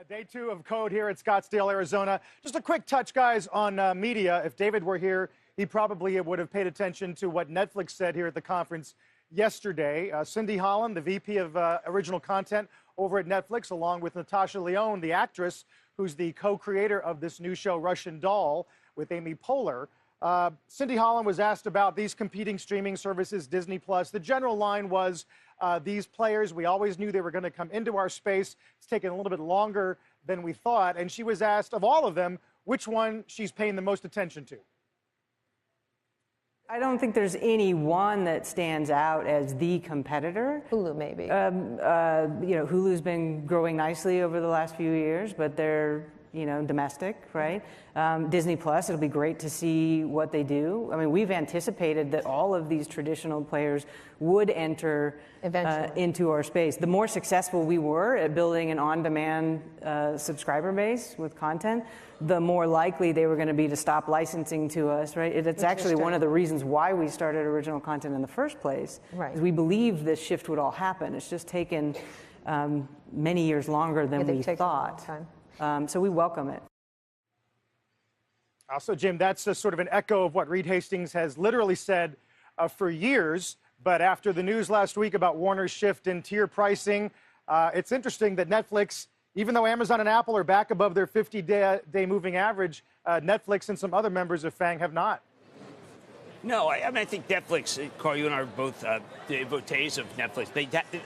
Day two of Code here at Scottsdale, Arizona. Just a quick touch, guys, on media. If David were here, he probably would have paid attention to what Netflix said here at the conference yesterday. Cindy Holland, the VP of Original Content over at Netflix, along with Natasha Lyonne, the actress who's the co-creator of this new show, Russian Doll, with Amy Poehler. Cindy Holland was asked about these competing streaming services, Disney+. The general line was, these players, we always knew they were going to come into our space. It's taken a little bit longer than we thought. And she was asked, of all of them, which one she's paying the most attention to. I don't think there's any one that stands out as the competitor. Hulu, maybe. Hulu's been growing nicely over the last few years, but they're, domestic, right? Disney+, it'll be great to see what they do. I mean, we've anticipated that all of these traditional players would enter into our space. The more successful we were at building an on-demand subscriber base with content, the more likely they were going to be to stop licensing to us, right? It's actually one of the reasons why we started original content in the first place. Right. Is we believed this shift would all happen. It's just taken many years longer than we thought. So we welcome it. Also, Jim, that's a sort of an echo of what Reed Hastings has literally said for years. But after the news last week about Warner's shift in tier pricing, it's interesting that Netflix, even though Amazon and Apple are back above their 50-day moving average, Netflix and some other members of FANG have not. No, I think Netflix, Carl, you and I are both devotees of Netflix.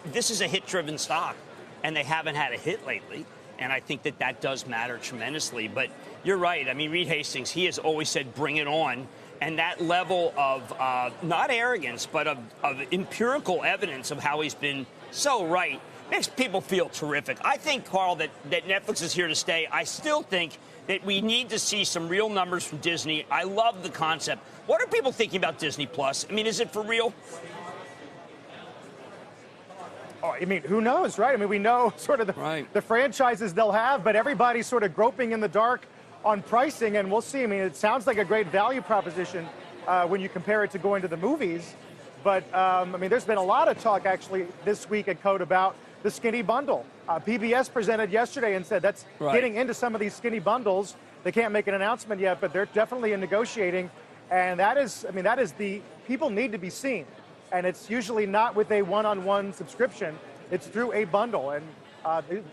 This is a hit-driven stock, and they haven't had a hit lately. And I think that does matter tremendously. But you're right. I mean, Reed Hastings, he has always said, bring it on. And that level of not arrogance, but of empirical evidence of how he's been so right makes people feel terrific. I think, Carl, that Netflix is here to stay. I still think that we need to see some real numbers from Disney. I love the concept. What are people thinking about Disney+? I mean, is it for real? Oh, I mean, who knows, right? I mean, we know sort of the franchises they'll have, but everybody's sort of groping in the dark on pricing, and we'll see. I mean, it sounds like a great value proposition when you compare it to going to the movies. But, I mean, there's been a lot of talk, actually, this week at Code about the skinny bundle. PBS presented yesterday and said that's getting into some of these skinny bundles. They can't make an announcement yet, but they're definitely in negotiating. And that is, I mean, that is people need to be seen. And it's usually not with a one-on-one subscription. It's through a bundle, and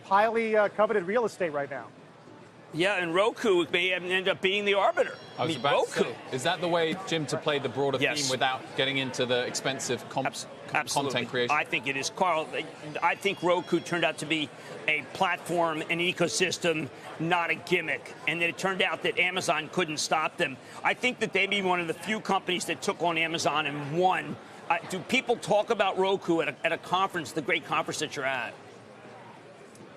highly coveted real estate right now. Yeah, and Roku may end up being the arbiter. I was about to say, is that the way, Jim, to play the broader theme without getting into the expensive content creation? I think it is, Carl. I think Roku turned out to be a platform, an ecosystem, not a gimmick. And then it turned out that Amazon couldn't stop them. I think that they may be one of the few companies that took on Amazon and won. Do people talk about Roku at a conference, the great conference that you're at?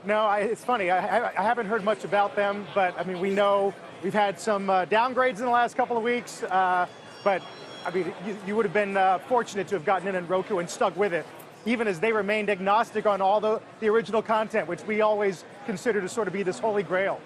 No, it's funny. I haven't heard much about them, but I mean, we know we've had some downgrades in the last couple of weeks. But I mean, you would have been fortunate to have gotten in Roku and stuck with it, even as they remained agnostic on all the original content, which we always consider to sort of be this holy grail.